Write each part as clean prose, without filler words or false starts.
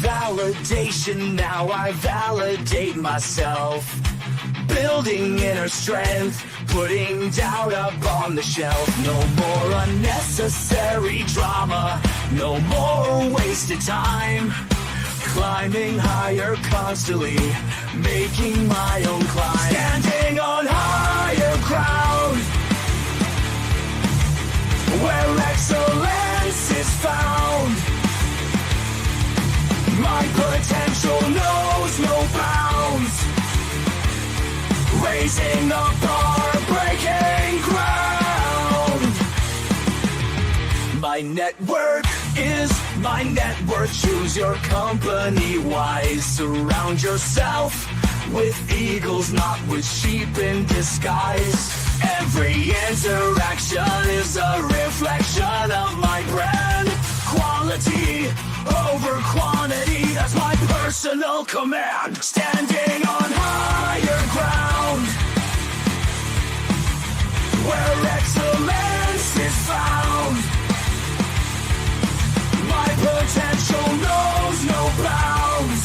validation, now I validate myself. Building inner strength, putting doubt up on the shelf. No more unnecessary drama, no more wasted time. Climbing higher constantly, making my own climb. Standing on higher ground, where excellence is found. My potential knows no bounds. Raising the bar, breaking ground. My network is my net worth. Choose your company wise. Surround yourself with eagles, not with sheep in disguise. Every interaction is a reflection of my brand. Quality over quantity, that's my personal command. Standing on higher ground, where excellence is found. My potential knows no bounds.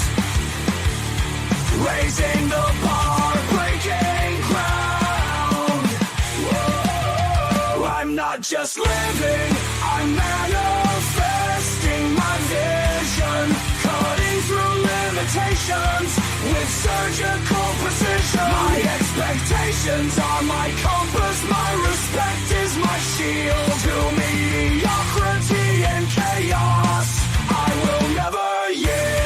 Raising the bar, breaking ground. Whoa. I'm not just living, I'm manifesting my vision. Cutting through limitations with surgical precision. My expectations are my compass, my respect is my shield. To mediocrity and chaos, I will never yield.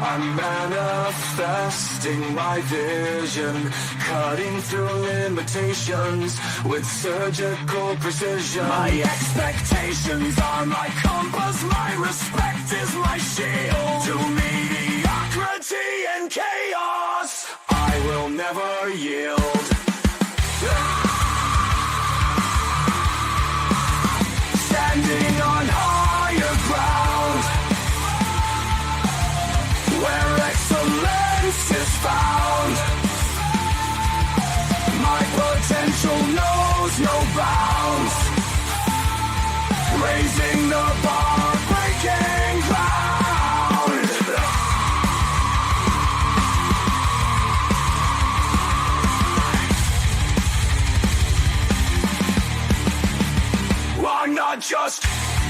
I'm manifesting my vision, cutting through limitations with surgical precision. My expectations are my compass, my respect is my shield. To mediocrity and chaos, I will never yield. Standing on higher ground, where excellence is found. My potential knows no bounds. Raising the bar, breaking ground. I'm not just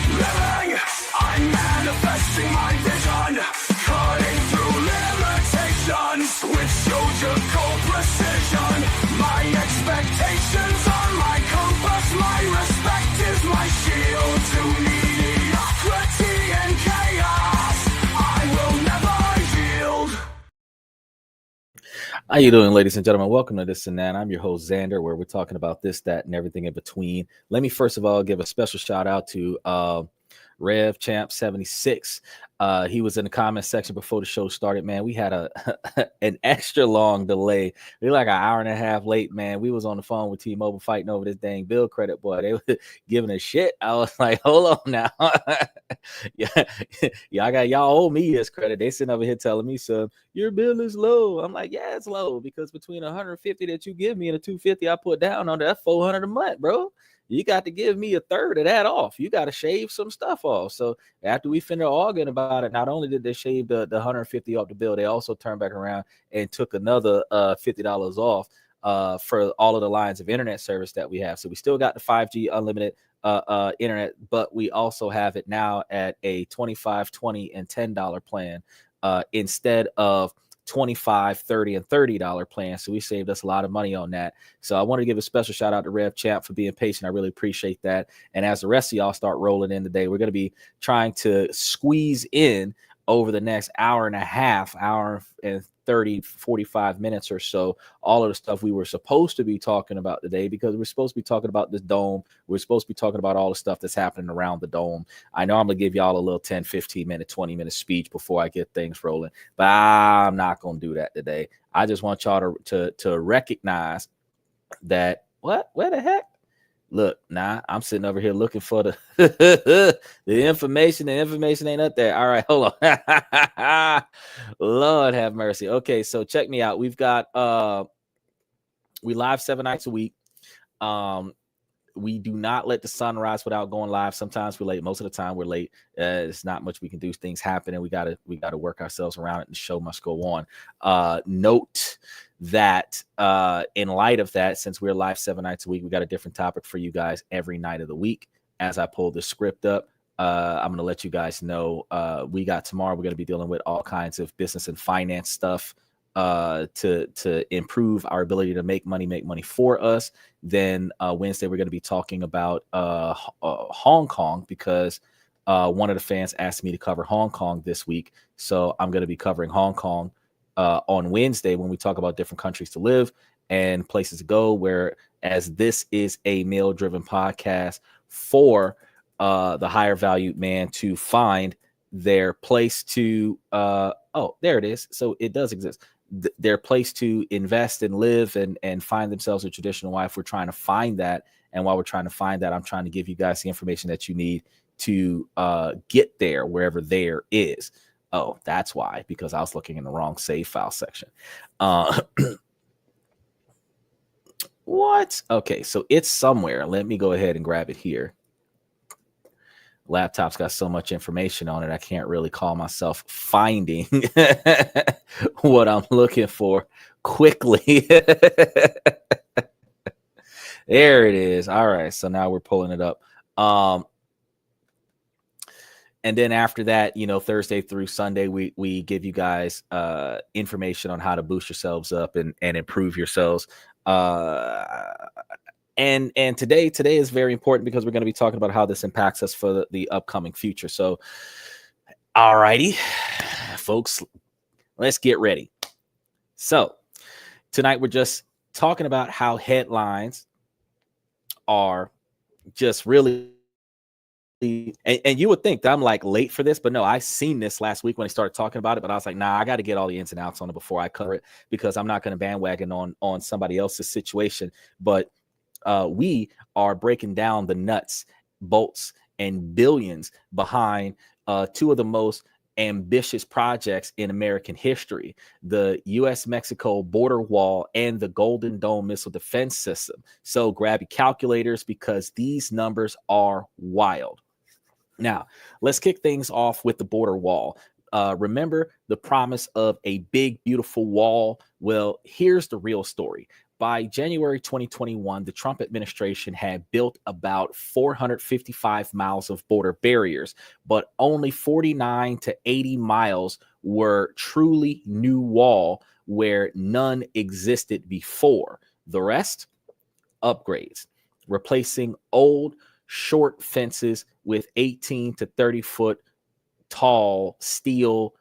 living, I'm manifesting my vision. Cutting through limitations with surgical precision. My expectations are my compass, my respect is my shield. To mediocrity and chaos, I will never yield. How you doing, ladies and gentlemen? Welcome to This and That. I'm your host, Xander, where we're talking about this, that, and everything in between. Let me first of all give a special shout out to Rev Champ 76. He was in the comment section before the show started. Man, we had an extra long delay. We were like an hour and a half late, man. We was on the phone with T-Mobile fighting over this dang bill credit, boy. They were giving a shit. I was like, hold on now. Y'all owe me this credit. They sitting over here telling me, son, your bill is low. I'm like, yeah, it's low because between 150 that you give me and the 250 I put down on that's $400 a month, bro. You got to give me a third of that off. You got to shave some stuff off. So after we finished arguing about it, not only did they shave the 150 off the bill, they also turned back around and took another $50 off for all of the lines of internet service that we have. So we still got the 5G unlimited internet, but we also have it now at a $25, $20, and $10 plan instead of $25, $30, and $30 plan. So we saved us a lot of money on that. So I want to give a special shout out to Rev Champ for being patient. I really appreciate that. And as the rest of y'all start rolling in today, we're going to be trying to squeeze in over the next hour and a half, hour and 30, 45 minutes or so, all of the stuff we were supposed to be talking about today, because we're supposed to be talking about this dome. We're supposed to be talking about all the stuff that's happening around the dome. I know I'm going to give y'all a little 10, 15 minute, 20 minute speech before I get things rolling, but I'm not going to do that today. I just want y'all to recognize that, where the heck? Look, nah, I'm sitting over here looking for the the information. The information ain't up there. All right, hold on. Lord have mercy. Okay, so check me out. We've got we live 7 nights a week. We do not let the sun rise without going live. Sometimes we're late. Most of the time we're late. It's not much we can do. Things happen, and we gotta work ourselves around it. And the show must go on. Note that in light of that, since we're live 7 nights a week, we got a different topic for you guys every night of the week. As I pull the script up, I'm gonna let you guys know. We got tomorrow. We're gonna be dealing with all kinds of business and finance stuff to improve our ability to make money for us. Then Wednesday, we're going to be talking about Hong Kong, because one of the fans asked me to cover Hong Kong this week. So I'm going to be covering Hong Kong on Wednesday when we talk about different countries to live and places to go, where as this is a male-driven podcast for the higher valued man to find their place to oh, there it is. So it does exist. Their place to invest and live and find themselves a traditional wife. We're trying to find that. And while we're trying to find that, I'm trying to give you guys the information that you need to get there, wherever there is. Oh, that's why, because I was looking in the wrong save file section. What? Okay, so it's somewhere. Let me go ahead and grab it here. Laptop's got so much information on it, I can't really call myself finding what I'm looking for quickly. There it is. All right, so now we're pulling it up. And then after that, Thursday through Sunday, we give you guys information on how to boost yourselves up and improve yourselves. And today is very important, because we're going to be talking about how this impacts us for the upcoming future. So, all righty, folks, let's get ready. So tonight we're just talking about how headlines are just really, and you would think that I'm like late for this, but no, I seen this last week when I started talking about it, but I was like, nah, I got to get all the ins and outs on it before I cover it, because I'm not going to bandwagon on somebody else's situation. But we are breaking down the nuts, bolts, and billions behind two of the most ambitious projects in American history: the U.S.-Mexico border wall and the Golden Dome missile defense system. So grab your calculators, because these numbers are wild. Now, let's kick things off with the border wall. Remember the promise of a big, beautiful wall? Well, here's the real story. By January 2021, the Trump administration had built about 455 miles of border barriers, but only 49 to 80 miles were truly new wall, where none existed before. The rest, upgrades, replacing old short fences with 18 to 30 foot tall steel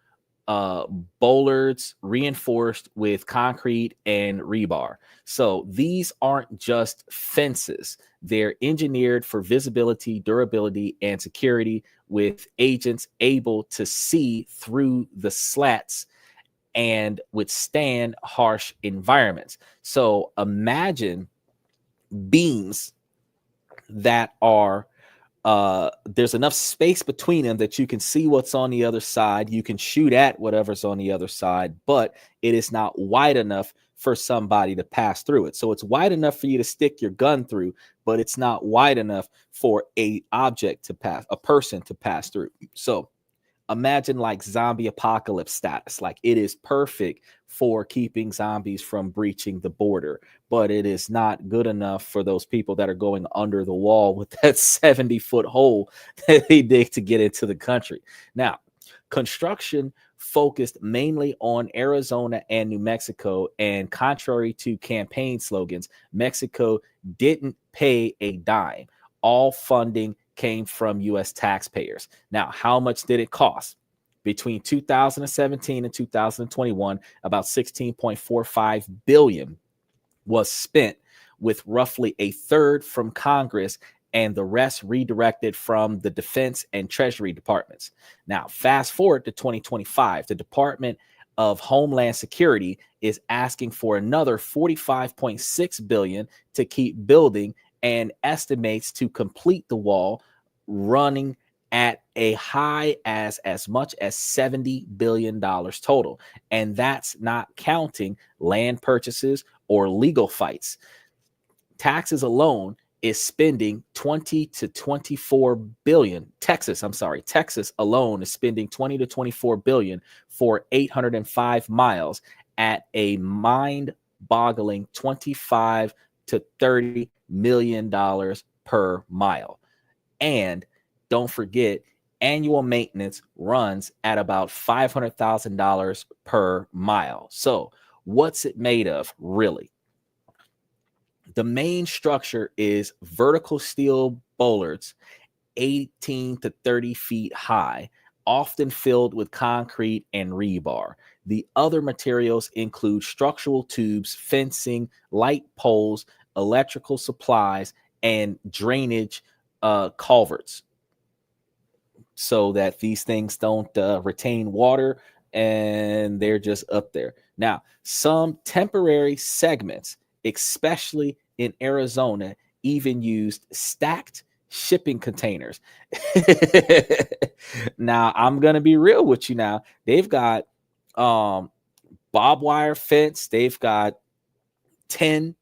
bollards reinforced with concrete and rebar. So these aren't just fences. They're engineered for visibility, durability, and security, with agents able to see through the slats and withstand harsh environments. So imagine beams that are there's enough space between them that you can see what's on the other side. You can shoot at whatever's on the other side, but it is not wide enough for somebody to pass through it. So it's wide enough for you to stick your gun through, but it's not wide enough for a person to pass through. So imagine like zombie apocalypse status. Like, it is perfect for keeping zombies from breaching the border, but it is not good enough for those people that are going under the wall with that 70-foot hole that they dig to get into the country. Now, construction focused mainly on Arizona and New Mexico, and contrary to campaign slogans, Mexico didn't pay a dime. All funding came from U.S. taxpayers. Now, how much did it cost? Between 2017 and 2021, about $16.45 billion was spent, with roughly a third from Congress and the rest redirected from the Defense and Treasury departments. Now, fast forward to 2025, the Department of Homeland Security is asking for another $45.6 billion to keep building and estimates to complete the wall running at a high as much as $70 billion total. And that's not counting land purchases or legal fights. Taxes alone is spending 20 to 24 billion. Texas alone is spending 20 to 24 billion for 805 miles at a mind-boggling 25 to 30 million dollars per mile. And don't forget, annual maintenance runs at about $500,000 per mile. So what's it made of, really? The main structure is vertical steel bollards, 18 to 30 feet high, often filled with concrete and rebar. The other materials include structural tubes, fencing, light poles, electrical supplies, and drainage culverts, so that these things don't retain water and they're just up there. Now, some temporary segments, especially in Arizona, even used stacked shipping containers. Now, I'm going to be real with you now. They've got barbed wire fence. They've got tin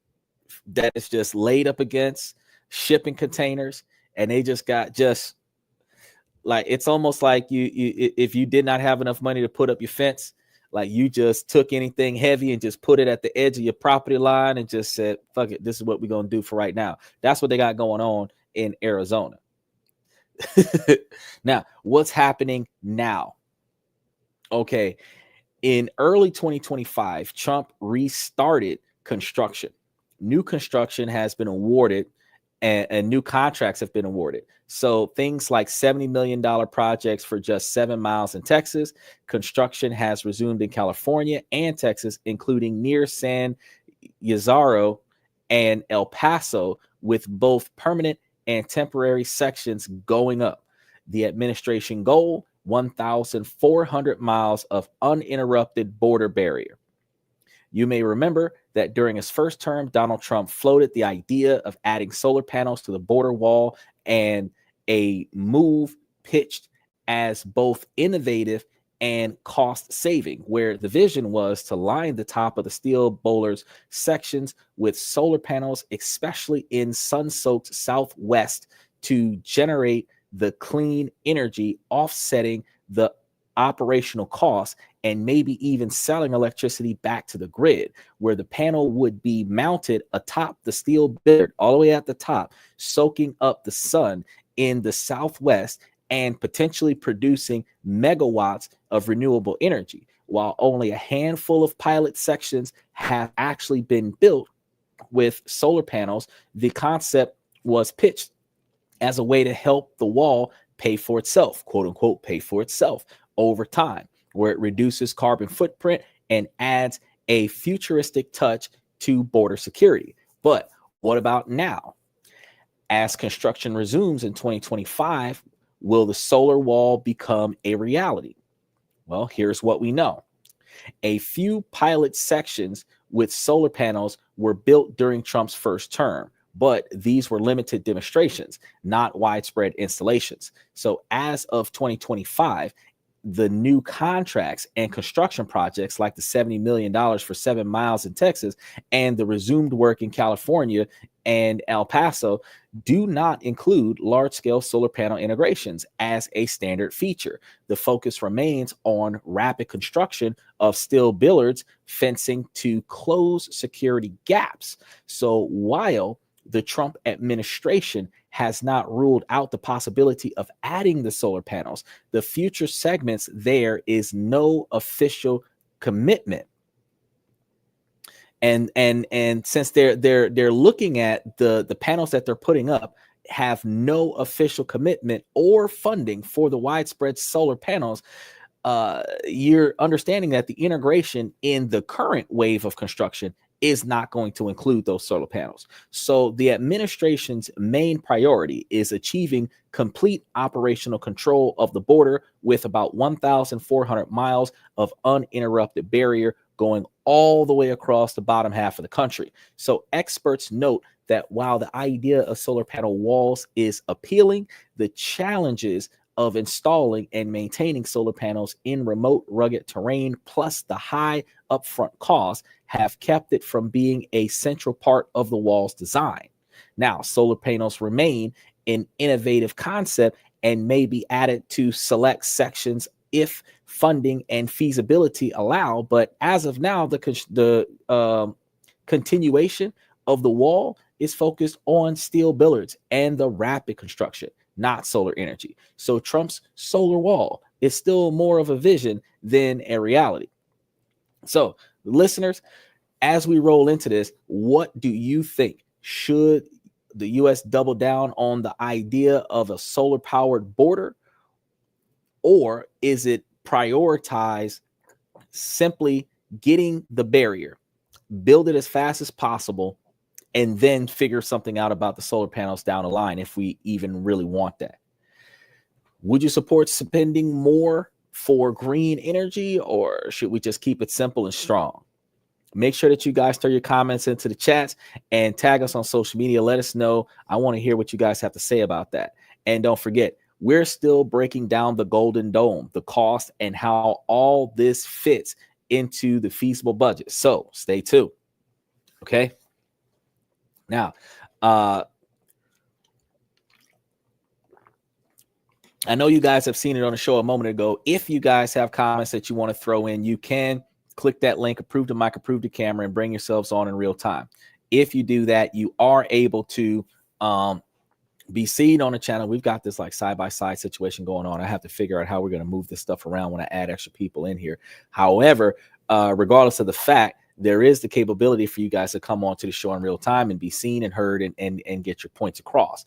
that is just laid up against shipping containers. And they just got like, it's almost like you if you did not have enough money to put up your fence, like you just took anything heavy and just put it at the edge of your property line and just said, fuck it, this is what we're going to do for right now. That's what they got going on in Arizona. Now, what's happening now? Okay, in early 2025, Trump restarted construction. New construction has been awarded and new contracts have been awarded. So things like $70 million projects for just 7 miles in Texas. Construction has resumed in California and Texas, including near San Yazaro and El Paso, with both permanent and temporary sections going up. The administration goal, 1,400 miles of uninterrupted border barrier. You may remember that during his first term, Donald Trump floated the idea of adding solar panels to the border wall, and a move pitched as both innovative and cost saving, where the vision was to line the top of the steel bollards sections with solar panels, especially in sun-soaked Southwest, to generate the clean energy, offsetting the operational costs and maybe even selling electricity back to the grid, where the panel would be mounted atop the steel billet all the way at the top, soaking up the sun in the Southwest and potentially producing megawatts of renewable energy. While only a handful of pilot sections have actually been built with solar panels, the concept was pitched as a way to help the wall pay for itself, quote unquote, pay for itself over time, where it reduces carbon footprint and adds a futuristic touch to border security. But what about now? As construction resumes in 2025, will the solar wall become a reality? Well, here's what we know. A few pilot sections with solar panels were built during Trump's first term, but these were limited demonstrations, not widespread installations. So as of 2025, the new contracts and construction projects like the $70 million for 7 miles in Texas and the resumed work in California and El Paso do not include large-scale solar panel integrations as a standard feature. The focus remains on rapid construction of steel billards, fencing to close security gaps. So while the Trump administration has not ruled out the possibility of adding the solar panels, the future segments, there is no official commitment. And since they're looking at the panels that they're putting up have no official commitment or funding for the widespread solar panels, you're understanding that the integration in the current wave of construction is not going to include those solar panels. So the administration's main priority is achieving complete operational control of the border with about 1,400 miles of uninterrupted barrier going all the way across the bottom half of the country. So experts note that while the idea of solar panel walls is appealing, the challenges of installing and maintaining solar panels in remote, rugged terrain, plus the high upfront cost, have kept it from being a central part of the wall's design. Now, solar panels remain an innovative concept and may be added to select sections if funding and feasibility allow. But as of now, the continuation of the wall is focused on steel billards and the rapid construction, not solar energy. So Trump's solar wall is still more of a vision than a reality. So, listeners, as we roll into this, what do you think? Should the U.S. double down on the idea of a solar powered border, or is it prioritize simply getting the barrier, build it as fast as possible, and then figure something out about the solar panels down the line if we even really want that? Would you support spending more for green energy, or should we just keep it simple and strong? Make sure that you guys throw your comments into the chats and tag us on social media. Let us know. I want to hear what you guys have to say about that. And don't forget, we're still breaking down the Golden Dome, the cost, and how all this fits into the feasible budget. So stay tuned. Okay. Now, I know you guys have seen it on the show a moment ago. If you guys have comments that you want to throw in, you can click that link, approve the mic, approve the camera, and bring yourselves on in real time. If you do that, you are able to be seen on the channel. We've got this like side-by-side situation going on. I have to figure out how we're going to move this stuff around when I add extra people in here. However, regardless of the fact, there is the capability for you guys to come on to the show in real time and be seen and heard and get your points across.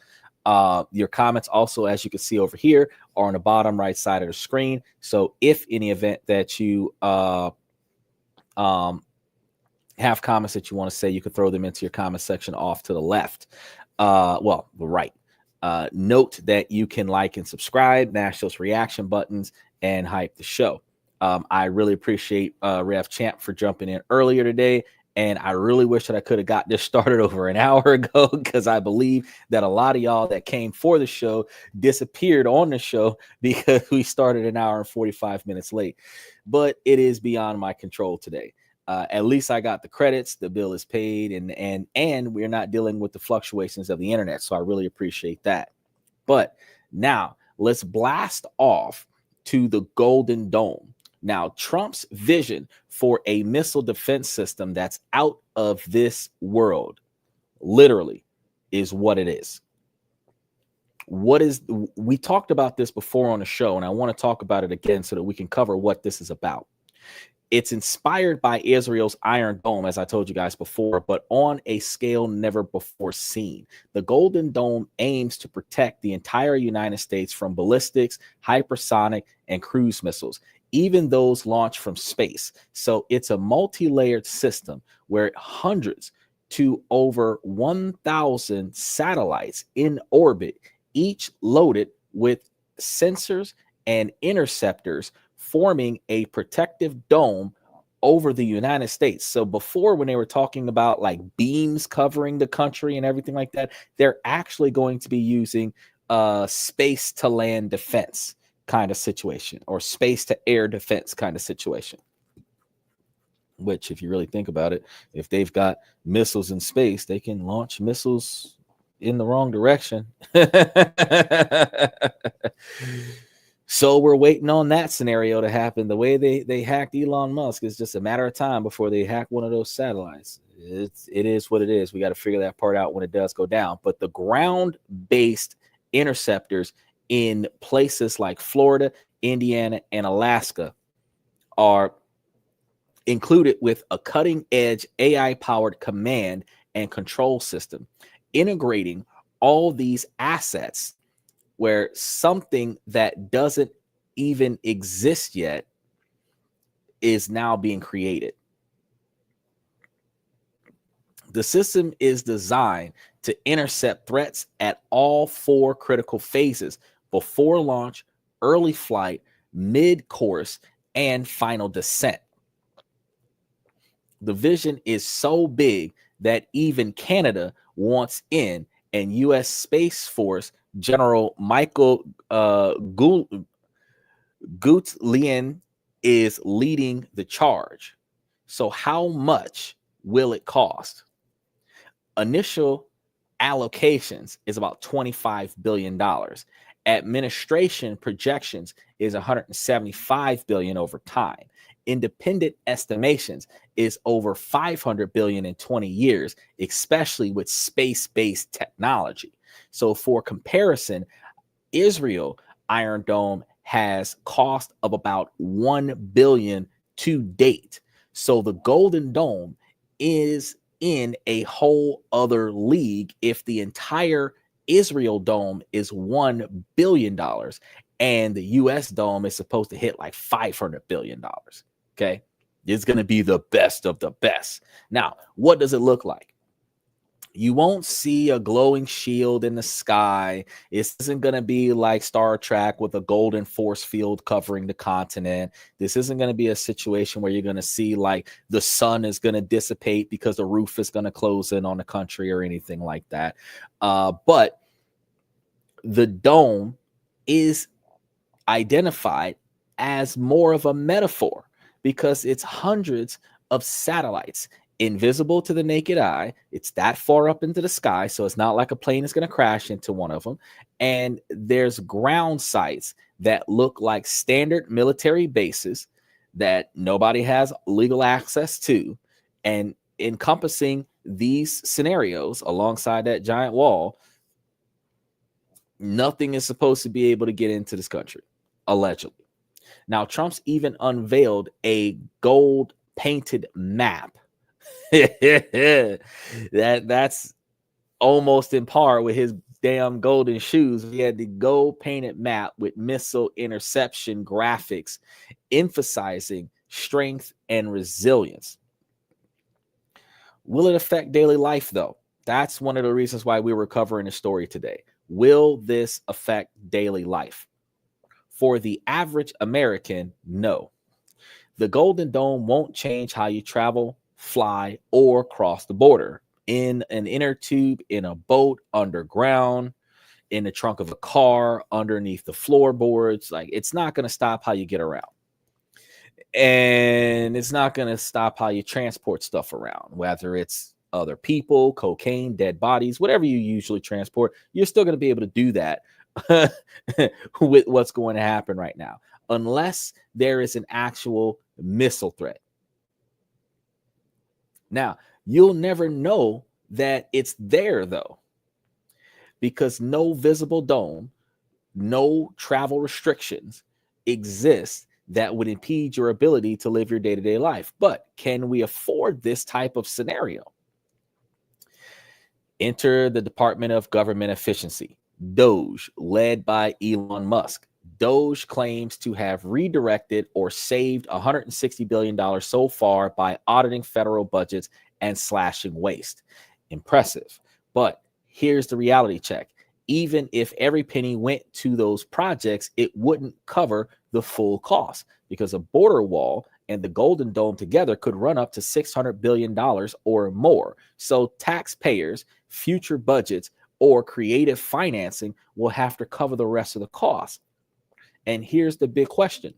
Your comments also, as you can see over here, are on the bottom right side of the screen. So if in the event that you have comments that you want to say, you can throw them into your comment section off to the left. The right. Note that you can like and subscribe, mash those reaction buttons, and hype the show. I really appreciate Rev Champ for jumping in earlier today. And I really wish that I could have got this started over an hour ago, because I believe that a lot of y'all that came for the show disappeared on the show because we started an hour and 45 minutes late. But it is beyond my control today. At least I got the credits, the bill is paid, and we're not dealing with the fluctuations of the internet. So I really appreciate that. But now let's blast off to the Golden Dome. Now, Trump's vision for a missile defense system that's out of this world, literally, is what it is. We talked about this before on the show, and I want to talk about it again so that we can cover what this is about. It's inspired by Israel's Iron Dome, as I told you guys before, but on a scale never before seen. The Golden Dome aims to protect the entire United States from ballistics, hypersonic, and cruise missiles, even those launched from space. So it's a multi-layered system where hundreds to over 1,000 satellites in orbit, each loaded with sensors and interceptors, forming a protective dome over the United States. So before, when they were talking about like beams covering the country and everything like that, they're actually going to be using space to land defense kind of situation, or space to air defense kind of situation. Which, if you really think about it, if they've got missiles in space, they can launch missiles in the wrong direction. So we're waiting on that scenario to happen. The way they hacked Elon Musk is just a matter of time before they hack one of those satellites. It is what it is. We got to figure that part out when it does go down. But the ground-based interceptors in places like Florida, Indiana, and Alaska are included with a cutting-edge AI-powered command and control system, integrating all these assets, where something that doesn't even exist yet is now being created. The system is designed to intercept threats at all four critical phases: before launch, early flight, mid-course, and final descent. The vision is so big that even Canada wants in, and U.S. Space Force General Michael Gutlian is leading the charge. So, how much will it cost? Initial allocations is about $25 billion. Administration projections is $175 billion over time. Independent estimations is over $500 billion in 20 years, especially with space-based technology. So for comparison, Israel Iron Dome has cost of about $1 billion to date. So the Golden Dome is in a whole other league if the entire Israel Dome is $1 billion and the US Dome is supposed to hit like $500 billion. Okay. It's going to be the best of the best. Now, what does it look like? You won't see a glowing shield in the sky. It isn't going to be like Star Trek with a golden force field covering the continent. This isn't going to be a situation where you're going to see like the sun is going to dissipate because the roof is going to close in on the country or anything like that. But the dome is identified as more of a metaphor because it's hundreds of satellites invisible to the naked eye. It's that far up into the sky, so it's not like a plane is going to crash into one of them. And there's ground sites that look like standard military bases that nobody has legal access to. And encompassing these scenarios alongside that giant wall, nothing is supposed to be able to get into this country, allegedly. Now, Trump's even unveiled a gold painted map. That's almost in par with his damn golden shoes. He had the gold painted map with missile interception graphics, emphasizing strength and resilience. Will it affect daily life, though? That's one of the reasons why we were covering the story today. Will this affect daily life? For the average American, no. The Golden Dome won't change how you travel, fly, or cross the border. In an inner tube, in a boat, underground, in the trunk of a car, underneath the floorboards. Like, it's not going to stop how you get around. And it's not going to stop how you transport stuff around, whether it's other people, cocaine, dead bodies, whatever you usually transport. You're still going to be able to do that with what's going to happen right now, unless there is an actual missile threat. Now, you'll never know that it's there, though, because no visible dome, no travel restrictions exist that would impede your ability to live your day-to-day life. But can we afford this type of scenario? Enter the Department of Government Efficiency, DOGE, led by Elon Musk. DOGE claims to have redirected or saved $160 billion so far by auditing federal budgets and slashing waste. Impressive. But here's the reality check. Even if every penny went to those projects, it wouldn't cover the full cost, because a border wall and the Golden Dome together could run up to $600 billion or more. So taxpayers, future budgets, or creative financing will have to cover the rest of the cost. And here's the big question.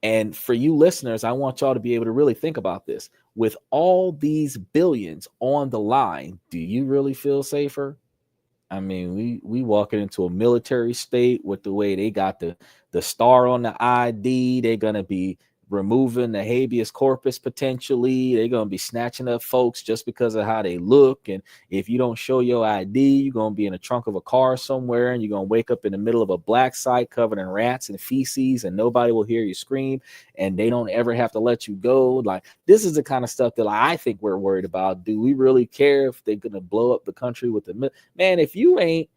And for you listeners, I want y'all to be able to really think about this. With all these billions on the line, do you really feel safer? I mean, we walking into a military state with the way they got the star on the ID. They're going to be removing the habeas corpus potentially. They're going to be snatching up folks just because of how they look. And if you don't show your ID, you're going to be in the trunk of a car somewhere, and you're going to wake up in the middle of a black site covered in rats and feces, and nobody will hear you scream, and they don't ever have to let you go. Like, this is the kind of stuff that I think we're worried about. Do we really care if they're going to blow up the country with the man? If you ain't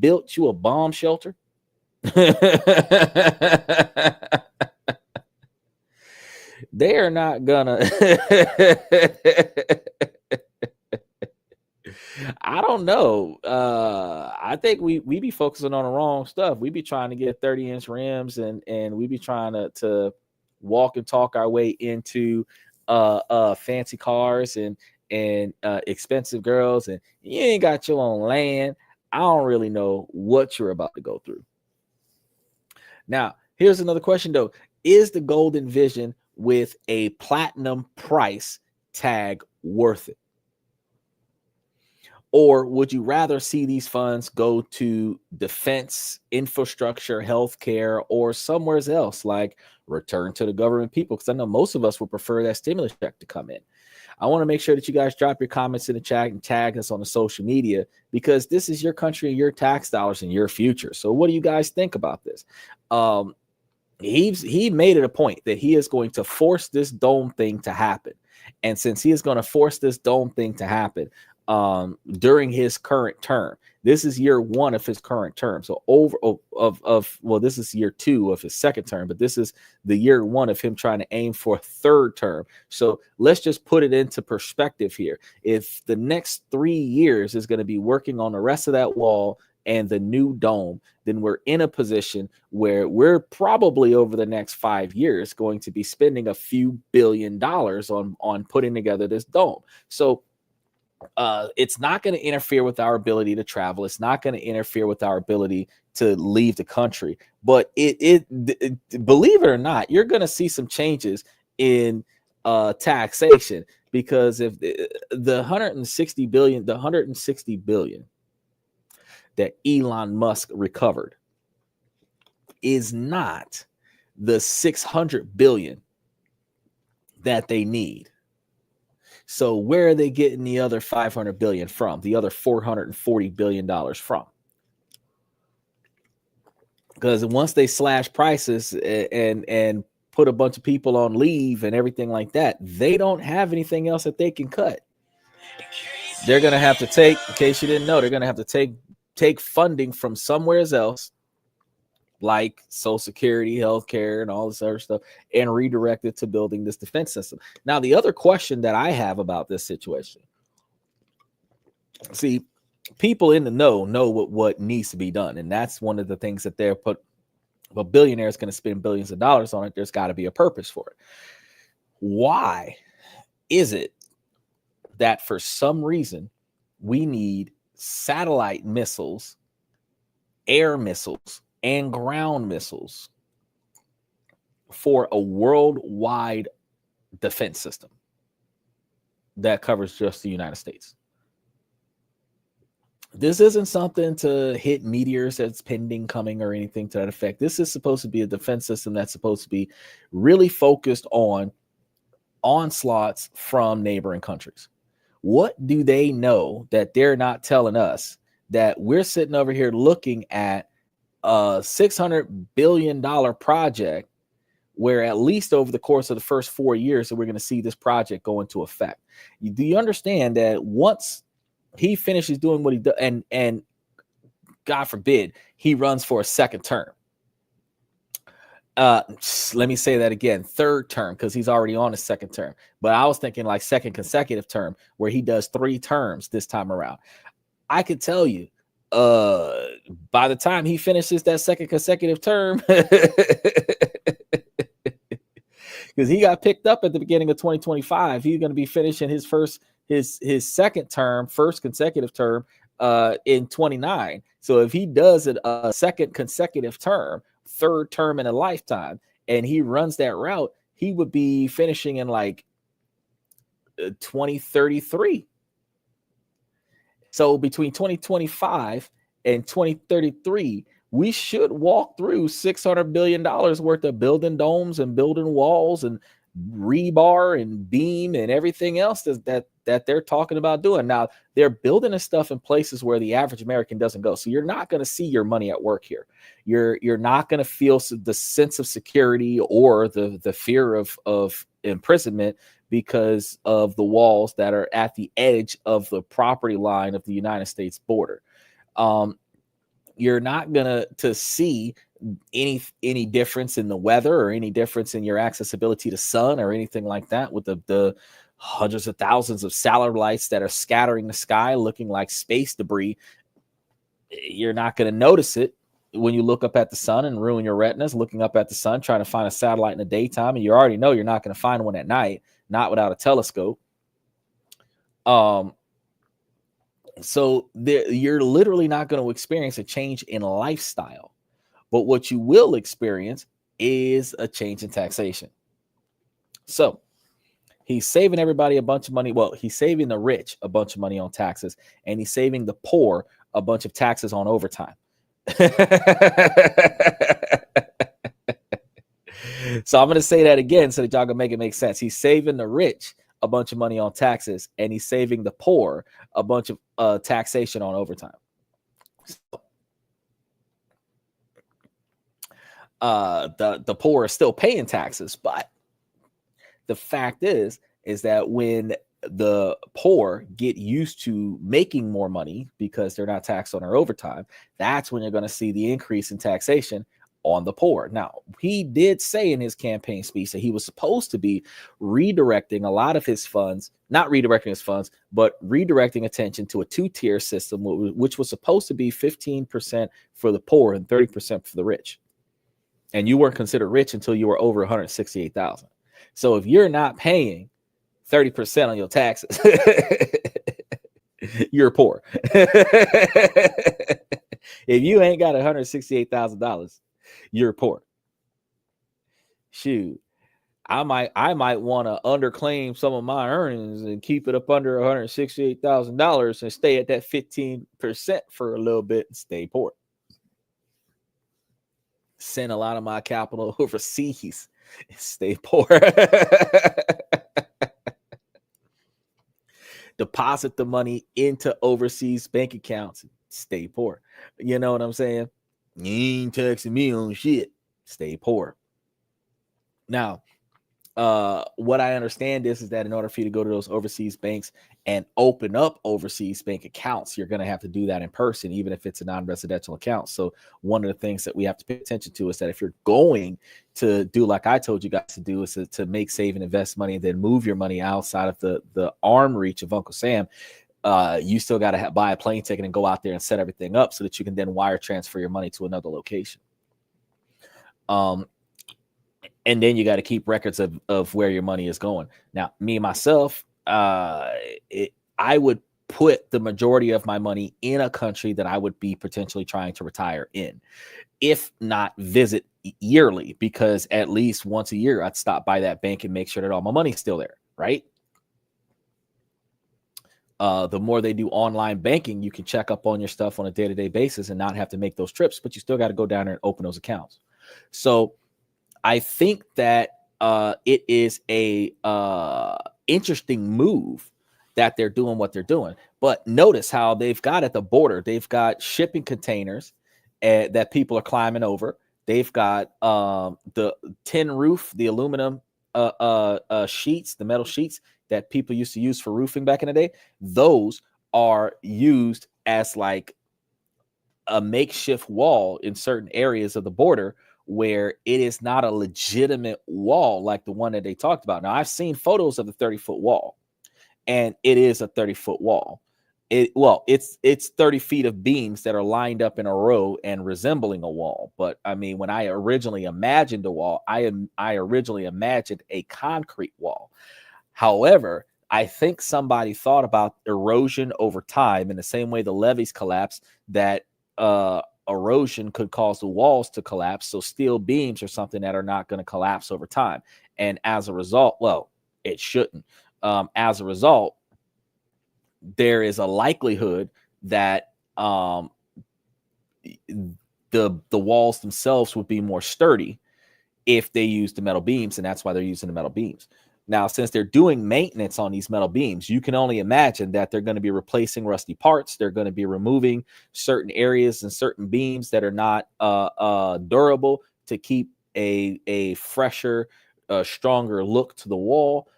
built you a bomb shelter, they are not gonna I don't know. I think we be focusing on the wrong stuff. We be trying to get 30-inch rims, and we be trying to walk and talk our way into fancy cars and expensive girls, and you ain't got your own land, I don't really know what you're about to go through. Now, here's another question though. Is the golden vision with a platinum price tag worth it? Or would you rather see these funds go to defense, infrastructure, healthcare, or somewhere else, like return to the government people? Because I know most of us would prefer that stimulus check to come in. I want to make sure that you guys drop your comments in the chat and tag us on the social media, because this is your country and your tax dollars and your future. So what do you guys think about this? He made it a point that he is going to force this dome thing to happen. And since he is going to force this dome thing to happen during his current term, this is year 1 of his current term. So well, this is year 2 of his second term, but this is the year 1 of him trying to aim for a third term. So let's just put it into perspective here. If the next 3 years is going to be working on the rest of that wall and the new dome, then we're in a position where we're probably over the next 5 years going to be spending a few $billion on putting together this dome. So it's not going to interfere with our ability to travel. It's not going to interfere with our ability to leave the country. But it believe it or not, you're going to see some changes in taxation, because if the 160 billion that Elon Musk recovered is not the 600 billion that they need. So where are they getting the other 500 billion from? The other 440 billion dollars from? Because once they slash prices and put a bunch of people on leave and everything like that, they don't have anything else that they can cut. They're going to have to take, in case you didn't know, they're going to have to take funding from somewhere else, like Social Security, healthcare, and all this other stuff, and redirect it to building this defense system. Now, the other question that I have about this situation, see, people in the know what needs to be done, and that's one of the things that they're put. A billionaire is going to spend billions of dollars on it. There's got to be a purpose for it. Why is it that for some reason we need satellite missiles, air missiles, and ground missiles for a worldwide defense system that covers just the United States? This isn't something to hit meteors that's pending coming or anything to that effect. This is supposed to be a defense system that's supposed to be really focused on onslaughts from neighboring countries. What do they know that they're not telling us, that we're sitting over here looking at a $600 billion project where at least over the course of the first 4 years that we're going to see this project go into effect? Do you understand that once he finishes doing what he does, and God forbid he runs for a second term, let me say that again, third term, because he's already on his second term, but I was thinking like second consecutive term, where he does 3 terms this time around. I could tell you, by the time he finishes that second consecutive term, because he got picked up at the beginning of 2025, he's going to be finishing his second term, first consecutive term, in 29. So if he does it a second consecutive term, third term in a lifetime, and he runs that route, he would be finishing in like 2033. So between 2025 and 2033, we should walk through $600 billion worth of building domes and building walls and rebar and beam and everything else that they're talking about doing. Now, they're building this stuff in places where the average American doesn't go. So you're not going to see your money at work here. You're not going to feel the sense of security or the fear of imprisonment because of the walls that are at the edge of the property line of the United States border. You're not going to see any difference in the weather or any difference in your accessibility to sun or anything like that, with the hundreds of thousands of satellite lights that are scattering the sky looking like space debris. You're not going to notice it when you look up at the sun and ruin your retinas looking up at the sun trying to find a satellite in the daytime, and you already know you're not going to find one at night. not without a telescope. So you're literally not going to experience a change in lifestyle, but what you will experience is a change in taxation. So he's saving everybody a bunch of money. Well, he's saving the rich a bunch of money on taxes, and he's saving the poor a bunch of taxes on overtime. So I'm going to say that again so that y'all can make it make sense. He's saving the rich a bunch of money on taxes, and he's saving the poor a bunch of taxation on overtime. The poor are still paying taxes, but the fact is that when the poor get used to making more money because they're not taxed on their overtime, that's when you're going to see the increase in taxation on the poor. Now, he did say in his campaign speech that he was supposed to be redirecting a lot of his funds, not redirecting his funds, but redirecting attention to a two-tier system, which was supposed to be 15% for the poor and 30% for the rich. And you weren't considered rich until you were over 168,000. So if you're not paying 30% on your taxes, you're poor. If you ain't got $168,000, you're poor. Shoot, I might want to underclaim some of my earnings and keep it up under $168,000 and stay at that 15% for a little bit and stay poor. Send a lot of my capital overseas and stay poor. Deposit the money into overseas bank accounts and stay poor. You know what I'm saying? You ain't taxing me on shit. Stay poor. Now, what I understand is that in order for you to go to those overseas banks and open up overseas bank accounts, you're going to have to do that in person, even if it's a non-residential account. So one of the things that we have to pay attention to is that if you're going to do like I told you guys to do, is to make, save, and invest money and then move your money outside of the arm reach of Uncle Sam, you still got to buy a plane ticket and go out there and set everything up so that you can then wire transfer your money to another location. And then you got to keep records of where your money is going. Now, me, myself, I would put the majority of my money in a country that I would be potentially trying to retire in, if not visit yearly, because at least once a year, I'd stop by that bank and make sure that all my money's still there, right? The more they do online banking, you can check up on your stuff on a day-to-day basis and not have to make those trips, but you still got to go down there and open those accounts. So I think that it is a interesting move that they're doing what they're doing. But notice how they've got at the border, they've got shipping containers that people are climbing over. They've got the tin roof, the aluminum sheets, the metal sheets that people used to use for roofing back in the day. Those are used as like a makeshift wall in certain areas of the border where it is not a legitimate wall like the one that they talked about. Now, I've seen photos of the 30-foot wall, and it is a 30-foot wall. It's 30 feet of beams that are lined up in a row and resembling a wall. But I mean, when I originally imagined a wall, I originally imagined a concrete wall. However, I think somebody thought about erosion over time in the same way the levees collapse, that erosion could cause the walls to collapse. So steel beams are something that are not going to collapse over time. And as a result, well, it shouldn't. As a result, there is a likelihood that the walls themselves would be more sturdy if they use the metal beams, and that's why they're using the metal beams. Now, since they're doing maintenance on these metal beams, you can only imagine that they're going to be replacing rusty parts. They're going to be removing certain areas and certain beams that are not durable to keep a fresher, stronger look to the wall.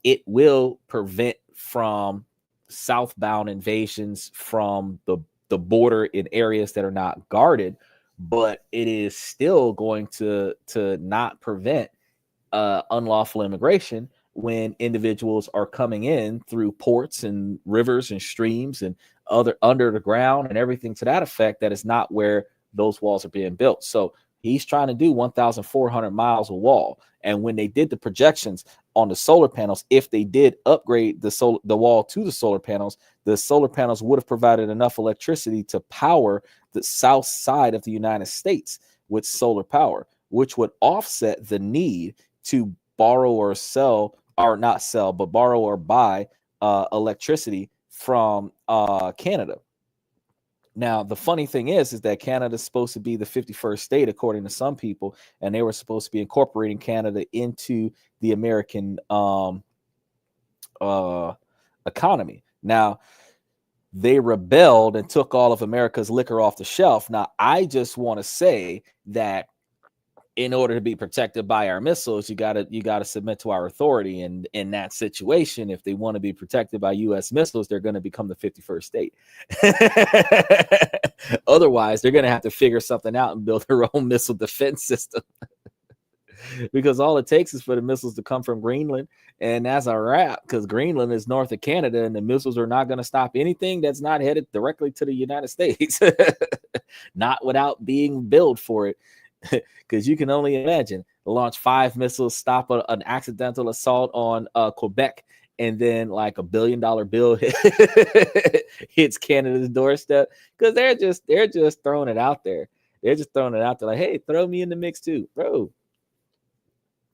It will prevent from southbound invasions from the border in areas that are not guarded, but it is still going to not prevent unlawful immigration when individuals are coming in through ports and rivers and streams and other under the ground and everything to that effect. That is not where those walls are being built. So he's trying to do 1,400 miles of wall. And when they did the projections on the solar panels. If they did upgrade the wall to the solar panels would have provided enough electricity to power the south side of the United States with solar power, which would offset the need to borrow or sell, or not sell, but borrow or buy electricity from Canada. Now, the funny thing is that Canada's supposed to be the 51st state, according to some people, and they were supposed to be incorporating Canada into the American economy. Now, they rebelled and took all of America's liquor off the shelf. Now, I just want to say that in order to be protected by our missiles, you gotta submit to our authority. And in that situation, if they want to be protected by U.S. missiles, they're going to become the 51st state. Otherwise, they're going to have to figure something out and build their own missile defense system. Because all it takes is for the missiles to come from Greenland, and that's a wrap, because Greenland is north of Canada, and the missiles are not going to stop anything that's not headed directly to the United States. Not without being built for it. Because you can only imagine launch 5 missiles, stop an accidental assault on Quebec, and then like $1 billion bill hits Canada's doorstep. Because they're just throwing it out there. They're just throwing it out there like, hey, throw me in the mix too, bro.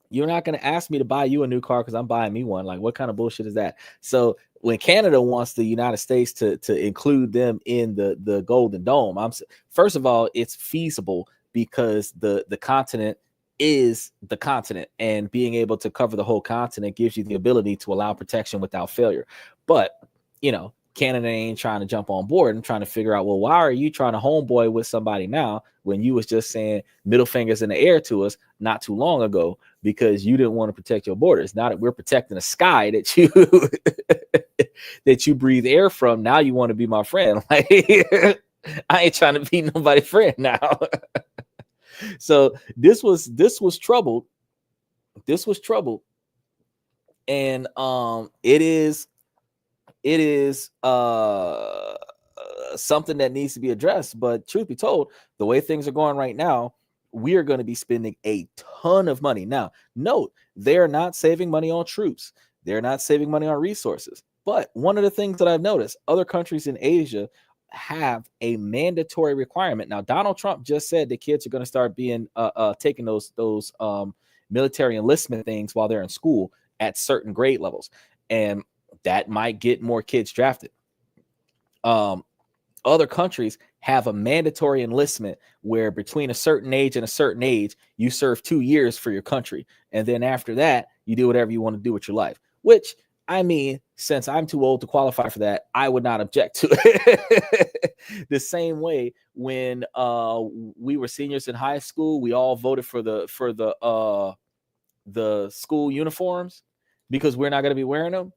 You're not going to ask me to buy you a new car because I'm buying me one. Like, what kind of bullshit is that? So when Canada wants the United States to include them in the Golden Dome, first of all, it's feasible because the continent is the continent, and being able to cover the whole continent gives you the ability to allow protection without failure. But, Canada ain't trying to jump on board and trying to figure out, well, why are you trying to homeboy with somebody now when you was just saying middle fingers in the air to us not too long ago because you didn't want to protect your borders? Now that we're protecting the sky that you that you breathe air from, now you want to be my friend. Like, I ain't trying to be nobody's friend now. So this was troubled. This was troubled. And it is something that needs to be addressed. But truth be told, the way things are going right now, we are going to be spending a ton of money. Now, note, they're not saving money on troops. They're not saving money on resources. But one of the things that I've noticed, other countries in Asia have a mandatory requirement. Now, Donald Trump just said the kids are going to start being taking those military enlistment things while they're in school at certain grade levels, and that might get more kids drafted. Other countries have a mandatory enlistment where between a certain age and a certain age, you serve 2 years for your country, and then after that, you do whatever you want to do with your life. Which, I mean, since I'm too old to qualify for that, I would not object to it. The same way when we were seniors in high school, we all voted for the school uniforms because we're not going to be wearing them,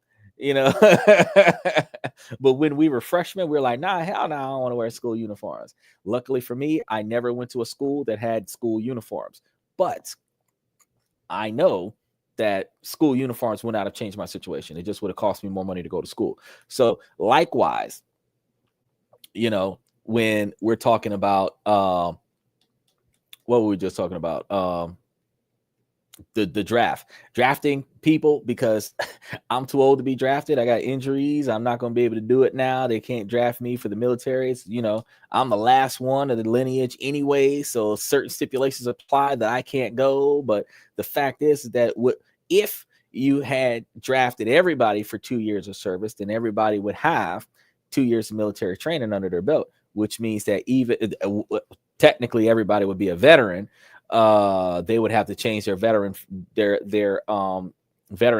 But when we were freshmen, we were like, nah, hell no, I don't want to wear school uniforms. Luckily for me, I never went to a school that had school uniforms, but I know that school uniforms would not have changed my situation. It just would have cost me more money to go to school. So likewise, when we're talking about what were we just talking about? The drafting people, because I'm too old to be drafted. I got injuries. I'm not going to be able to do it now. They can't draft me for the military. It's, I'm the last one of the lineage anyway. So certain stipulations apply that I can't go. But the fact is that if you had drafted everybody for 2 years of service, then everybody would have 2 years of military training under their belt, which means that even technically everybody would be a veteran. They would have to change their veteran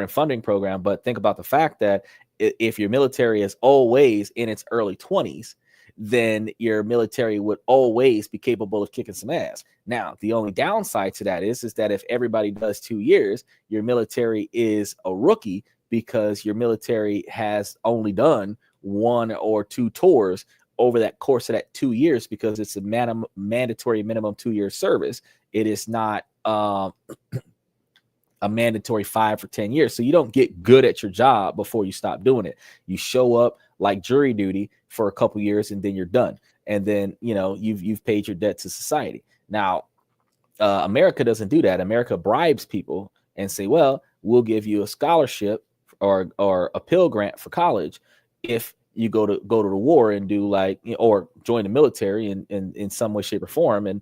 funding program. But think about the fact that if your military is always in its early 20s, then your military would always be capable of kicking some ass. Now, the only downside to that is that if everybody does 2 years, your military is a rookie because your military has only done 1 or 2 tours over that course of that 2 years, because it's a mandatory minimum 2 year service. It is not a mandatory 5 or 10 years. So you don't get good at your job before you stop doing it. You show up like jury duty for a couple years and then you're done. And then, you've paid your debt to society. Now, America doesn't do that. America bribes people and say, well, we'll give you a scholarship or a Pell Grant for college if you go to the war and do like, or join the military in some way, shape, or form, and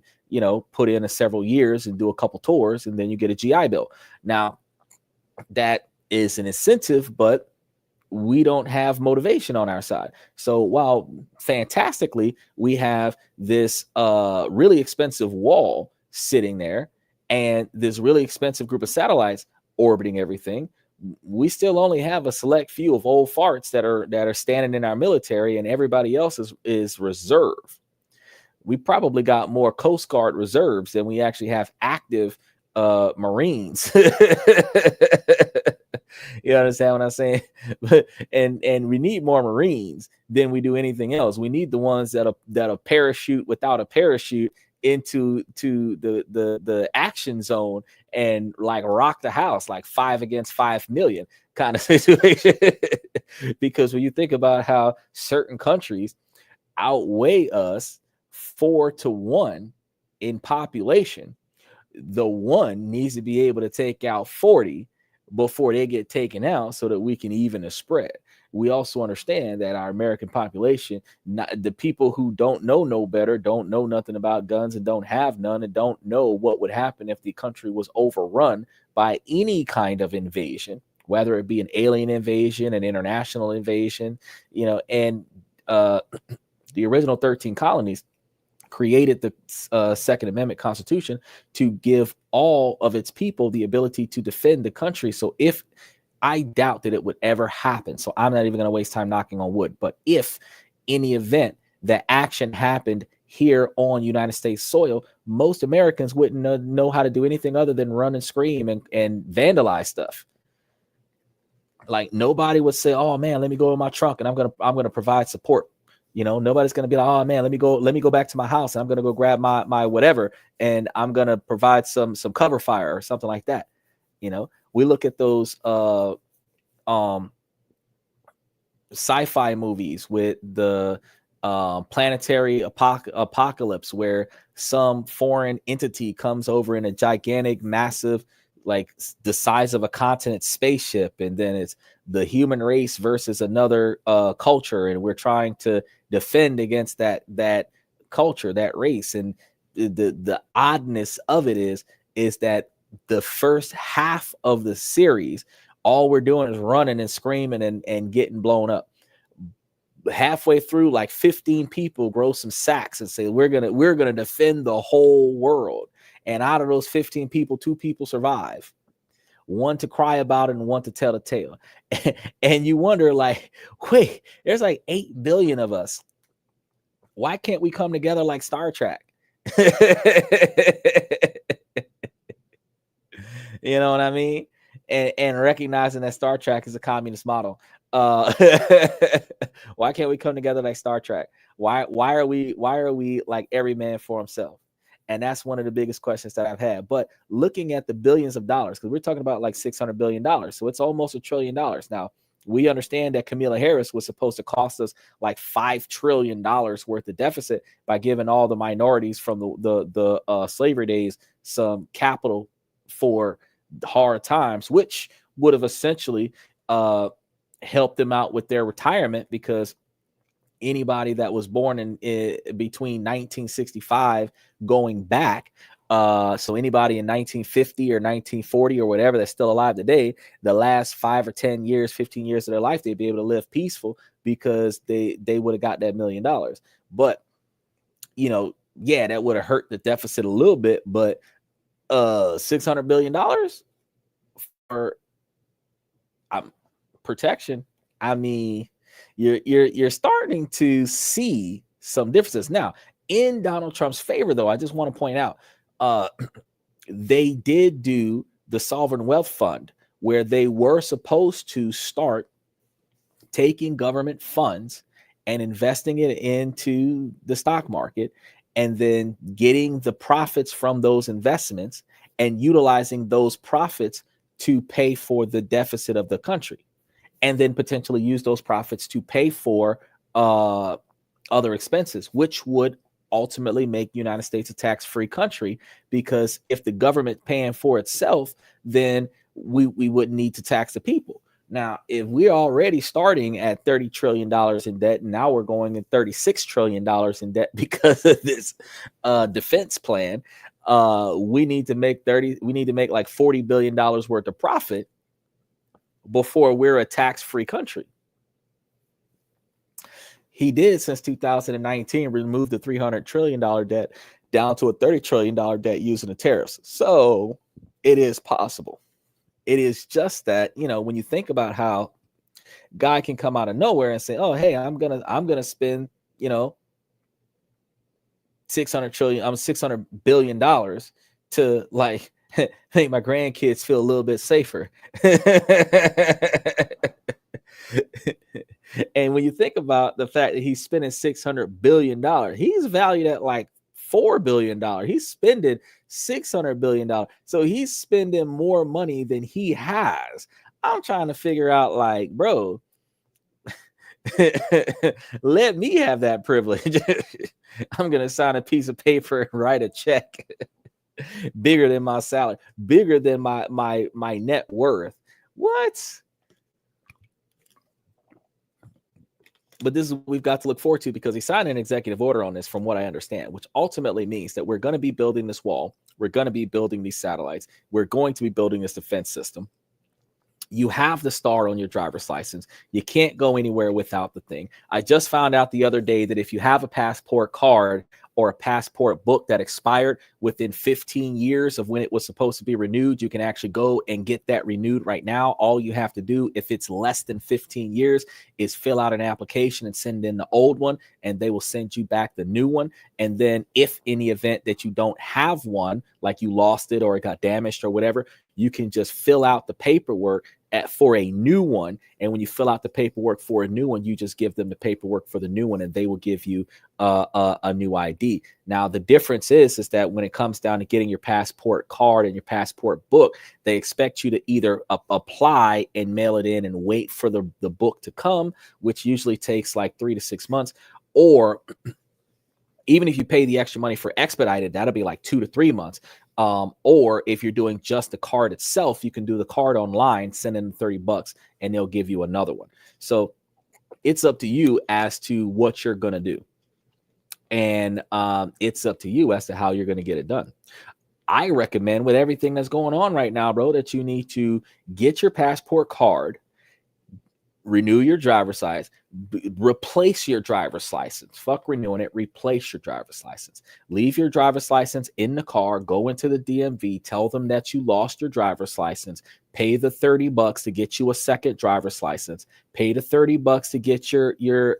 put in several years and do a couple tours, and then you get a GI Bill. Now, that is an incentive, but we don't have motivation on our side. So while fantastically we have this really expensive wall sitting there and this really expensive group of satellites orbiting everything, we still only have a select few of old farts that are standing in our military, and everybody else is reserve. We probably got more Coast Guard reserves than we actually have active Marines. You understand what I'm saying? and we need more Marines than we do anything else. We need the ones that'll parachute without a parachute into the action zone and like rock the house, like 5 against 5 million kind of situation. Because when you think about how certain countries outweigh us 4-1 in population, the one needs to be able to take out 40 before they get taken out so that we can even the spread. We also understand that our American population, the people who don't know no better, don't know nothing about guns and don't have none, and don't know what would happen if the country was overrun by any kind of invasion, whether it be an alien invasion, an international invasion, and the original 13 colonies created the Second Amendment Constitution to give all of its people the ability to defend the country. So if I doubt that it would ever happen, so I'm not even going to waste time knocking on wood, but if any event that action happened here on United States soil, most Americans wouldn't know how to do anything other than run and scream and vandalize stuff. Like nobody would say, "Oh man, let me go in my trunk and I'm gonna provide support." Nobody's going to be like, "Oh man, let me go back to my house and I'm going to go grab my whatever and I'm going to provide some cover fire," or something like that. We look at those sci-fi movies with the planetary apocalypse, where some foreign entity comes over in a gigantic, massive, like the size of a continent spaceship, and then it's the human race versus another culture, and we're trying to defend against that culture, that race. And the oddness of it is that the first half of the series, all we're doing is running and screaming and getting blown up. Halfway through, like 15 people grow some sacks and say, we're gonna defend the whole world. And out of those 15 people, 2 people survive. One to cry about it and one to tell the tale. And you wonder, like, wait, there's like 8 billion of us. Why can't we come together like Star Trek? You know what I mean? And recognizing that Star Trek is a communist model. Why can't we come together like Star Trek? Why are we like every man for himself? And that's one of the biggest questions that I've had. But looking at the billions of dollars, because we're talking about like $600 billion. So it's almost $1 trillion. Now, we understand that Kamala Harris was supposed to cost us like $5 trillion worth of deficit by giving all the minorities from the slavery days some capital for hard times, which would have essentially helped them out with their retirement, because anybody that was born in between 1965 going back, so anybody in 1950 or 1940 or whatever that's still alive today, the last 5 or 10 years, 15 years of their life, they'd be able to live peaceful because they would have got that $1 million. But yeah, that would have hurt the deficit a little bit, but $600 billion for protection, I mean, you're starting to see some differences. Now, in Donald Trump's favor, though, I just want to point out, they did do the Sovereign Wealth Fund, where they were supposed to start taking government funds and investing it into the stock market, and then getting the profits from those investments and utilizing those profits to pay for the deficit of the country, and then potentially use those profits to pay for other expenses, which would ultimately make the United States a tax-free country. Because if the government paying for itself, then we wouldn't need to tax the people. Now, if we're already starting at $30 trillion in debt, and now we're going in $36 trillion in debt because of this defense plan, we need to make like $40 billion worth of profit before we're a tax-free country. He did, since 2019, remove the $300 trillion debt down to a $30 trillion debt using the tariffs. So it is possible. It is just that, when you think about how guy can come out of nowhere and say, oh, hey, I'm gonna spend, $600 billion to like make my grandkids feel a little bit safer. And when you think about the fact that he's spending $600 billion, he's valued at like $4 billion. He's spending $600 billion. So he's spending more money than he has. I'm trying to figure out, like, bro, let me have that privilege. I'm going to sign a piece of paper and write a check bigger than my salary, bigger than my net worth. What? But this is what we've got to look forward to, because he signed an executive order on this, from what I understand, which ultimately means that we're going to be building this wall. We're going to be building these satellites. We're going to be building this defense system. You have the star on your driver's license. You can't go anywhere without the thing. I just found out the other day that if you have a passport card or a passport book that expired within 15 years of when it was supposed to be renewed, you can actually go and get that renewed right now. All you have to do, if it's less than 15 years, is fill out an application and send in the old one, and they will send you back the new one. And then if in the event that you don't have one, like you lost it or it got damaged or whatever, you can just fill out the paperwork for a new one. And when you fill out the paperwork for a new one, you just give them the paperwork for the new one, and they will give you a new ID. Now, the difference is that when it comes down to getting your passport card and your passport book, they expect you to either apply and mail it in and wait for the book to come, which usually takes like 3 to 6 months, or even if you pay the extra money for expedited, that'll be like 2 to 3 months. Or if you're doing just the card itself, you can do the card online, send in $30, and they'll give you another one. So it's up to you as to what you're going to do. And it's up to you as to how you're going to get it done. I recommend, with everything that's going on right now, bro, that you need to get your passport card, renew your driver's license, replace your driver's license. Fuck renewing it. Replace your driver's license. Leave your driver's license in the car. Go into the DMV. Tell them that you lost your driver's license. Pay the $30 to get you a second driver's license. Pay the $30 to get your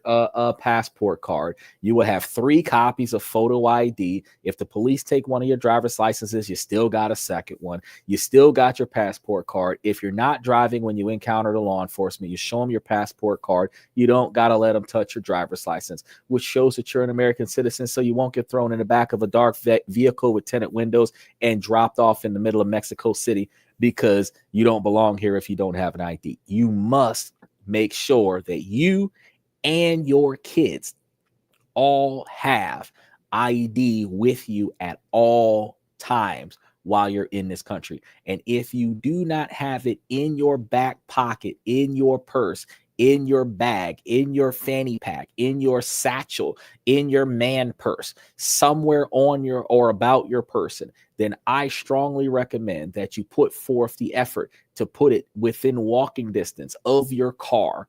passport card. You will have 3 copies of photo ID. If the police take one of your driver's licenses, you still got a second one. You still got your passport card. If you're not driving when you encounter the law enforcement, you show them your passport card. You don't got to let them touch your driver's license, which shows that you're an American citizen, so you won't get thrown in the back of a dark vehicle with tinted windows and dropped off in the middle of Mexico City because you don't belong here if you don't have an ID. You must make sure that you and your kids all have ID with you at all times while you're in this country. And if you do not have it in your back pocket, in your purse, in your bag, in your fanny pack, in your satchel, in your man purse, somewhere on your or about your person, then I strongly recommend that you put forth the effort to put it within walking distance of your car.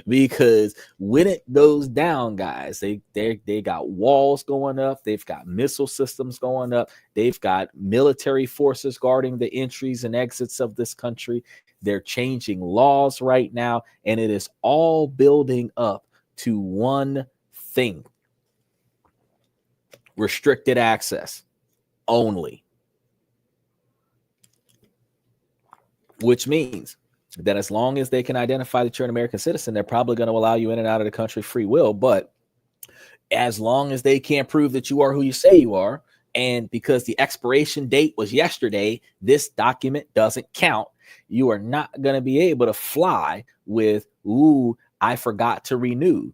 Because when it goes down, guys, they got walls going up, they've got missile systems going up, they've got military forces guarding the entries and exits of this country. They're changing laws right now, and it is all building up to one thing: restricted access only. Which means that as long as they can identify that you're an American citizen, they're probably going to allow you in and out of the country free will. But as long as they can't prove that you are who you say you are, and because the expiration date was yesterday, this document doesn't count, you are not going to be able to fly with, ooh, I forgot to renew,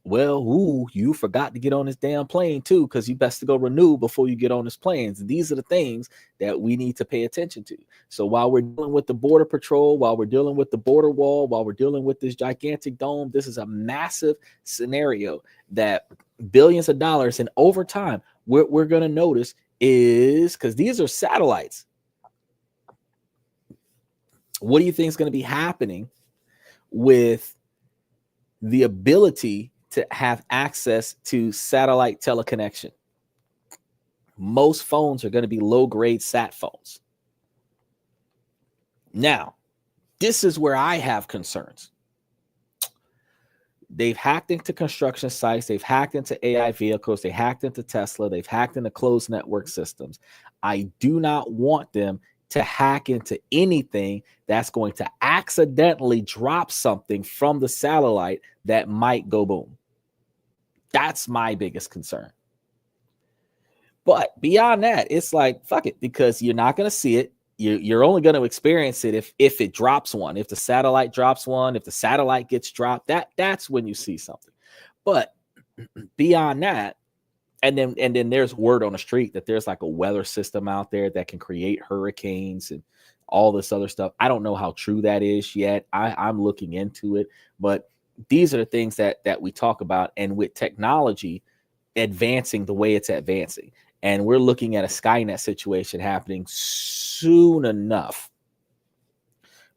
Well, ooh, you forgot to get on this damn plane too, because you best to go renew before you get on this plane. These are the things that we need to pay attention to. So while we're dealing with the border patrol, while we're dealing with the border wall, while we're dealing with this gigantic dome, this is a massive scenario that billions of dollars, and over time, what we're going to notice is, because these are satellites, what do you think is going to be happening with the ability to have access to satellite teleconnection? Most phones are going to be low-grade sat phones. Now, this is where I have concerns. They've hacked into construction sites. They've hacked into AI vehicles. They hacked into Tesla. They've hacked into closed network systems. I do not want them to hack into anything that's going to accidentally drop something from the satellite that might go boom. That's my biggest concern. But beyond that, it's like, fuck it, because you're not going to see it. You're only going to experience it if it drops one, if the satellite drops one, if the satellite gets dropped, that's when you see something. But beyond that, and then there's word on the street that there's like a weather system out there that can create hurricanes and all this other stuff. I don't know how true that is yet. I'm looking into it, but these are the things that we talk about. And with technology advancing the way it's advancing, and we're looking at a Skynet situation happening soon enough,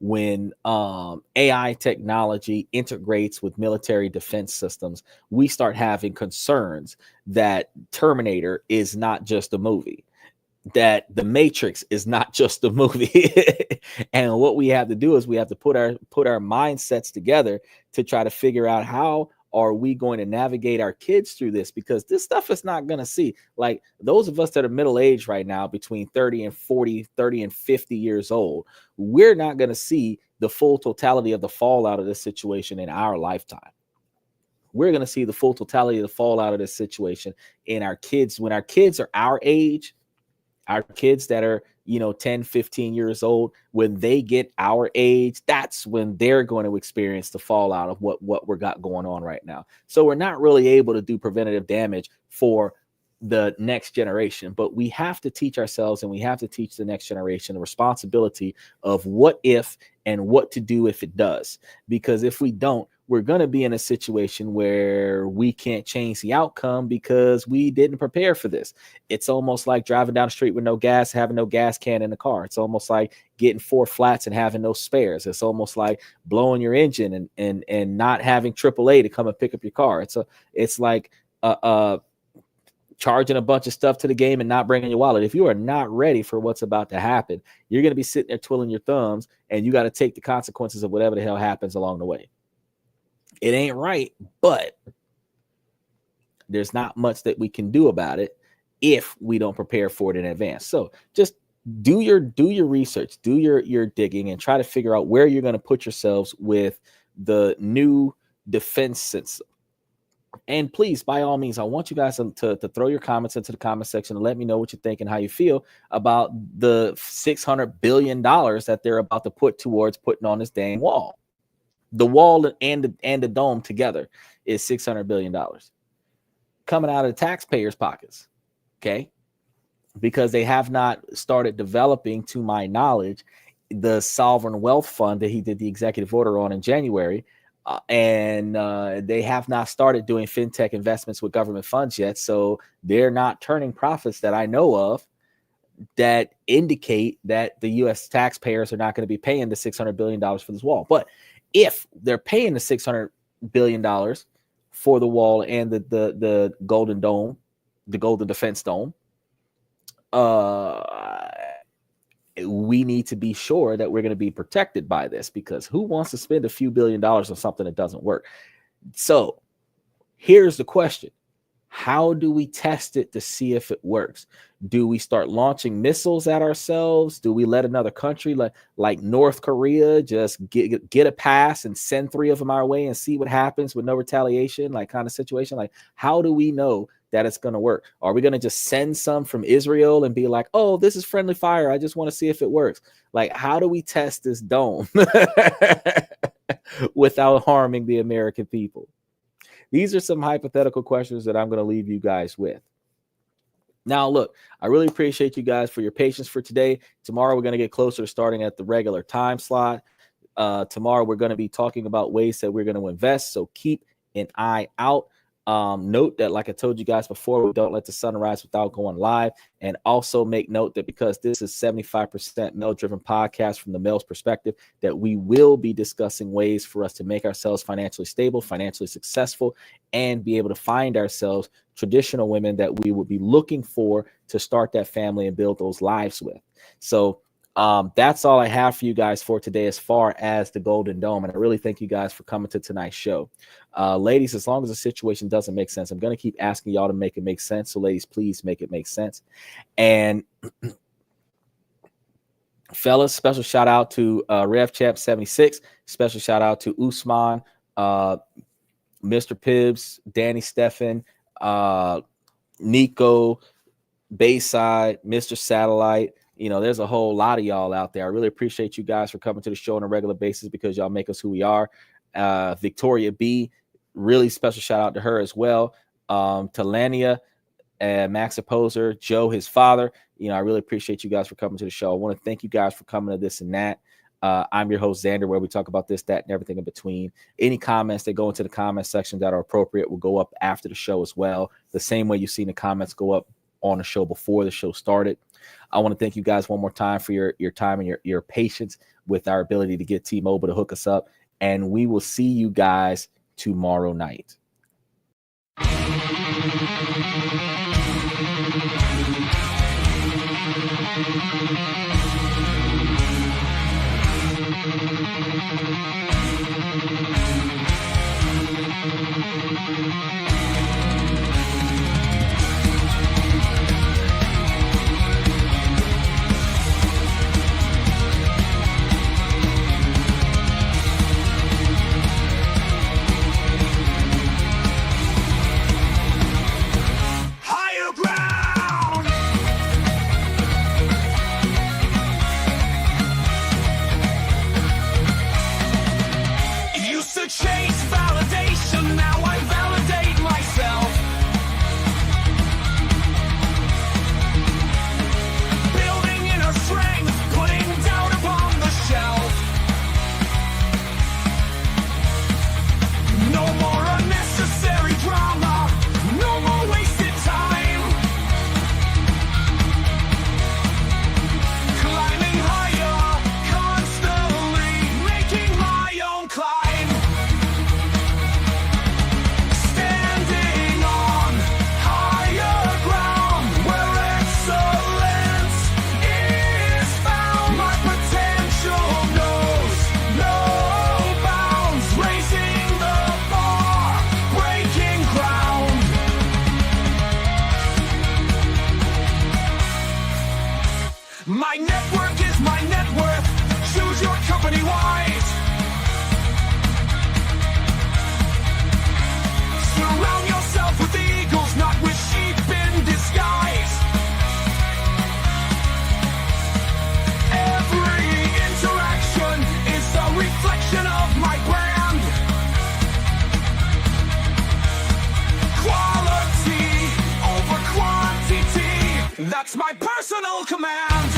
when AI technology integrates with military defense systems, we start having concerns that Terminator is not just a movie, that The Matrix is not just a movie. And what we have to do is we have to put our mindsets together to try to figure out how are we going to navigate our kids through this, because this stuff is not going to see, like those of us that are middle-aged right now, between 30 and 40, 30 and 50 years old, we're not going to see the full totality of the fallout of this situation in our lifetime. We're going to see the full totality of the fallout of this situation in our kids. When our kids are our age, our kids that are, 10, 15 years old, when they get our age, that's when they're going to experience the fallout of what we got going on right now. So we're not really able to do preventative damage for the next generation, but we have to teach ourselves and we have to teach the next generation the responsibility of what if and what to do if it does. Because if we don't, we're going to be in a situation where we can't change the outcome because we didn't prepare for this. It's almost like driving down the street with no gas, having no gas can in the car. It's almost like getting 4 flats and having no spares. It's almost like blowing your engine and not having AAA to come and pick up your car. It's like charging a bunch of stuff to the game and not bringing your wallet. If you are not ready for what's about to happen, you're going to be sitting there twiddling your thumbs, and you got to take the consequences of whatever the hell happens along the way. It ain't right, but there's not much that we can do about it if we don't prepare for it in advance. So just do your research, do your digging, and try to figure out where you're going to put yourselves with the new defense system. And please, by all means, I want you guys to throw your comments into the comment section and let me know what you think and how you feel about the $600 billion that they're about to put towards putting on this dang wall. The wall and the dome together is $600 billion coming out of the taxpayers' pockets. Okay. Because they have not started developing, to my knowledge, the sovereign wealth fund that he did the executive order on in January. And they have not started doing fintech investments with government funds yet. So they're not turning profits that I know of that indicate that the U.S. taxpayers are not going to be paying the $600 billion for this wall. But if they're paying the $600 billion for the wall and the golden dome, the golden defense dome, we need to be sure that we're going to be protected by this, because who wants to spend a few $1 billion on something that doesn't work? So here's the question. How do we test it to see if it works? Do we start launching missiles at ourselves? Do we let another country like North Korea just get a pass and send 3 of them our way and see what happens with no retaliation, like kind of situation? Like, how do we know that it's going to work? Are we going to just send some from Israel and be like, oh, this is friendly fire, I just want to see if it works? Like, how do we test this dome without harming the American people? these are some hypothetical questions that I'm going to leave you guys with. Now, look, I really appreciate you guys for your patience for today. Tomorrow, we're going to get closer to starting at the regular time slot. Tomorrow, we're going to be talking about ways that we're going to invest. So keep an eye out. Note that, like I told you guys before, we don't let the sun rise without going live. And also make note that because this is 75% male-driven podcast from the male's perspective, that we will be discussing ways for us to make ourselves financially stable, financially successful, and be able to find ourselves traditional women that we would be looking for to start that family and build those lives with. So that's all I have for you guys for today as far as the Golden Dome. And I really thank you guys for coming to tonight's show. Ladies, as long as the situation doesn't make sense, I'm going to keep asking y'all to make it make sense. So ladies, please make it make sense. And fellas, special shout out to RevChamp76. Special shout out to Usman, Mr. Pibbs, Danny Stephan, Nico, Bayside, Mr. Satellite. There's a whole lot of y'all out there. I really appreciate you guys for coming to the show on a regular basis because y'all make us who we are. Victoria B, really special shout out to her as well. To Lania and Max Opposer, Joe, his father. I really appreciate you guys for coming to the show. I want to thank you guys for coming to this and that. I'm your host, Xander, where we talk about this, that, and everything in between. Any comments that go into the comment section that are appropriate will go up after the show as well. The same way you've seen the comments go up on the show before the show started. I want to thank you guys one more time for your time and your patience with our ability to get T-Mobile to hook us up. And we will see you guys tomorrow night. Higher ground. Used to chase validation, now I validate myself. Building inner strength, putting down upon the shelf. No more unnecessary drama, no more wasted time. Climbing higher, constantly making my own climb. Standing on higher ground where excellence is found. My potential knows no bounds, raising the bar, breaking ground. My network is my net worth. Choose your company wise. Surround yourself with eagles, not with sheep in disguise. Every interaction is a reflection of my brand. Quality over quantity, that's my personal command.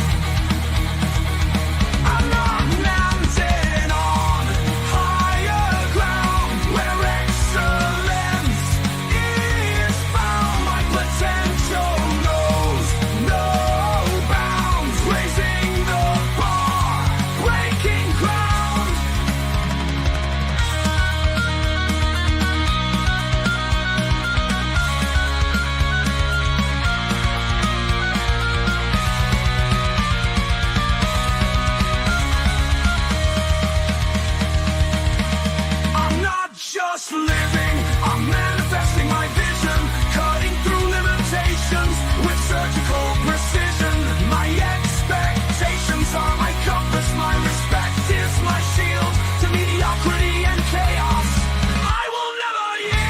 I'm not landing on higher ground where excellence is found. My potential knows no bounds, raising the bar, breaking ground. I'm not just living, I'm manifesting my vision, cutting through limitations with surgical precision. My expectations are my compass, my respect is my shield to mediocrity and chaos. I will never yield.